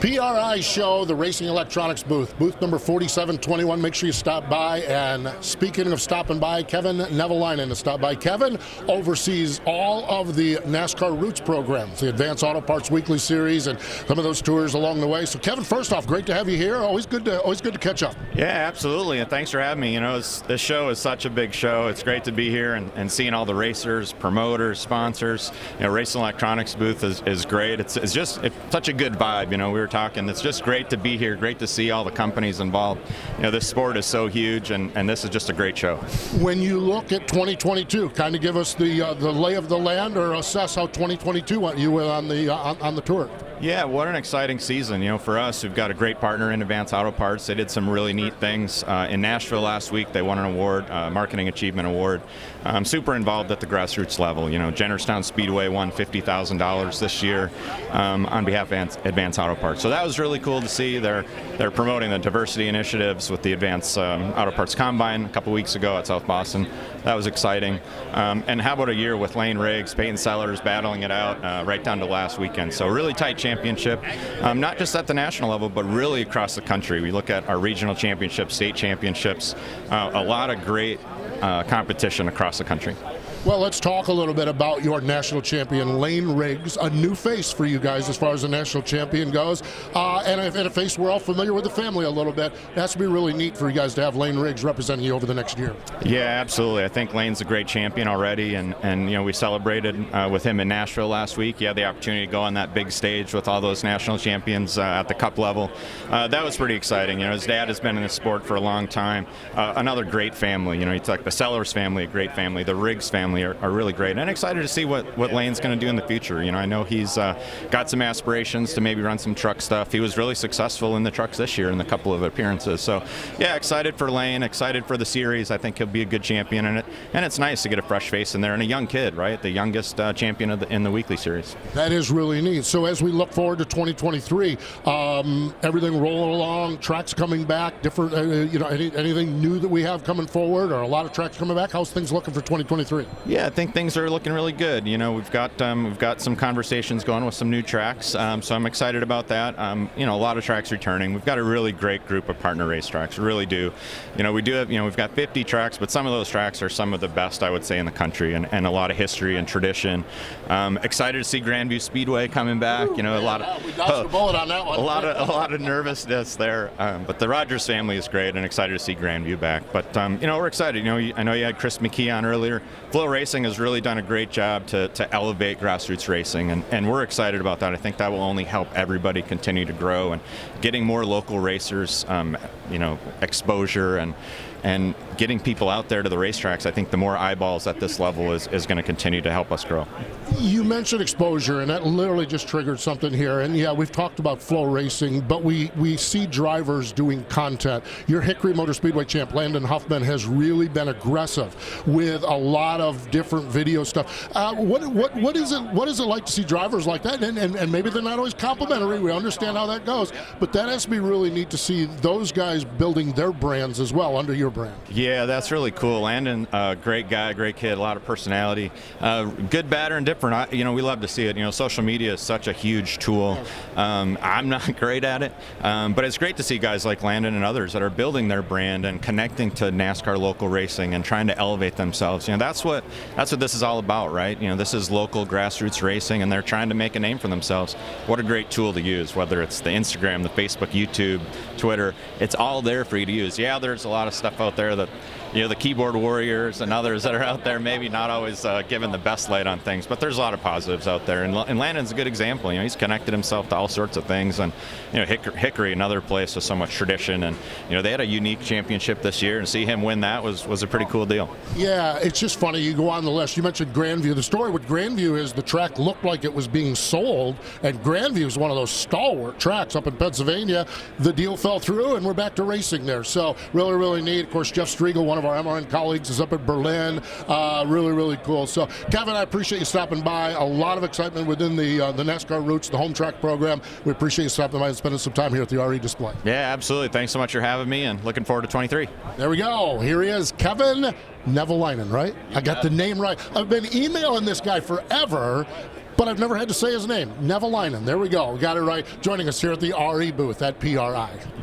PRI Show, the Racing Electronics booth number 4721. Make sure you stop by. And speaking of stopping by, Kevin Nevalinen has stopped by. Kevin oversees all of the NASCAR Roots programs, the Advanced Auto Parts Weekly Series, and some of those tours along the way. So, Kevin, first off, great to have you here. Always good to catch up. Yeah, absolutely, and thanks for having me. You know, this show is such a big show. It's great to be here and seeing all the racers, promoters, sponsors. You know, Racing Electronics booth is great. It's such a good vibe. You know, we were talking. It's just great to be here. Great to see all the companies involved. You know, this sport is so huge, and this is just a great show. When you look at 2022, kind of give us the lay of the land, or assess how 2022 went you on the tour. Yeah, what an exciting season. You know, for us, we've got a great partner in Advanced Auto Parts. They did some really neat things. In Nashville last week, they won an award, Marketing Achievement Award. Super involved at the grassroots level. You know, Jennerstown Speedway won $50,000 this year on behalf of Advanced Auto Parts. So that was really cool to see. They're promoting the diversity initiatives with the Advanced Auto Parts Combine a couple weeks ago at South Boston. That was exciting. And how about a year with Lane Riggs, Peyton Sellers battling it out right down to last weekend. So really tight championship, not just at the national level, but really across the country. We look at our regional championships, state championships, a lot of great competition across the country. Well, let's talk a little bit about your national champion, Lane Riggs, a new face for you guys as far as the national champion goes, and a face we're all familiar with the family a little bit. It has to be really neat for you guys to have Lane Riggs representing you over the next year. Yeah, absolutely. I think Lane's a great champion already, and you know, we celebrated with him in Nashville last week. He had the opportunity to go on that big stage with all those national champions at the Cup level. That was pretty exciting. You know, his dad has been in the sport for a long time. Another great family. You know, it's like the Sellers family, a great family. The Riggs family are really great, and excited to see what Lane's going to do in the future. You know, I know he's got some aspirations to maybe run some truck stuff. He was really successful in the trucks this year in a couple of appearances. So, yeah, excited for Lane, excited for the series. I think he'll be a good champion in it, and it's nice to get a fresh face in there and a young kid, right? The youngest champion in the weekly series. That is really neat. So as we look forward to 2023, everything rolling along, tracks coming back, different, anything new that we have coming forward, or a lot of tracks coming back? How's things looking for 2023? Yeah, I think things are looking really good. You know, we've got some conversations going with some new tracks, so I'm excited about that. You know, a lot of tracks returning. We've got a really great group of partner racetracks. We really do. You know, we do have, we've got 50 tracks, but some of those tracks are some of the best, I would say, in the country, and a lot of history and tradition. Excited to see Grandview Speedway coming back. You know, a lot of we dodged the bullet on that one. a lot of nervousness there, but the Rogers family is great, and excited to see Grandview back. But you know, we're excited. You know, I know you had Chris McKee on earlier. Flow Racing has really done a great job to elevate grassroots racing, and we're excited about that. I think that will only help everybody continue to grow, and getting more local racers, exposure and getting people out there to the racetracks. I think the more eyeballs at this level is going to continue to help us grow. You mentioned exposure, and that literally just triggered something here. And yeah, we've talked about flow racing, but we see drivers doing content. Your Hickory Motor Speedway champ, Landon Huffman, has really been aggressive with a lot of different video stuff. What is it like to see drivers like that? And maybe they're not always complimentary. We understand how that goes, but that has to be really neat to see those guys building their brands as well under your brand. Yeah, that's really cool. Landon, great guy, great kid, a lot of personality, good, bad, and different. We love to see it. You know, social media is such a huge tool. I'm not great at it, but it's great to see guys like Landon and others that are building their brand and connecting to NASCAR local racing and trying to elevate themselves. You know, that's what this is all about, right? You know, this is local grassroots racing, and they're trying to make a name for themselves. What a great tool to use, whether it's the Instagram, the Facebook, YouTube, Twitter. It's all there for you to use. Yeah, there's a lot of stuff out there that, you know, the keyboard warriors and others that are out there maybe not always giving the best light on things, but there's a lot of positives out there, and Landon's a good example. You know, he's connected himself to all sorts of things, and you know, Hickory, another place with so much tradition, and you know, they had a unique championship this year, and see him win that was a pretty cool deal. Yeah, it's just funny. You go on the list. You mentioned Grandview. The story with Grandview is the track looked like it was being sold, and Grandview is one of those stalwart tracks up in Pennsylvania. The deal fell through, and we're back to racing there. So really, really neat. Of course, Jeff Striegel, one of our MRN colleagues, is up at Berlin. Really, really cool. So, Kevin, I appreciate you stopping by. A lot of excitement within the NASCAR Roots, the home track program. We appreciate you stopping by and spending some time here at the RE display. Yeah, absolutely. Thanks so much for having me, and looking forward to 23. There we go. Here he is, Kevin Nevalinen, right? I got the name right. I've been emailing this guy forever. but I've never had to say his name. Nevalinen. There we go. We got it right. Joining us here at the RE booth at PRI.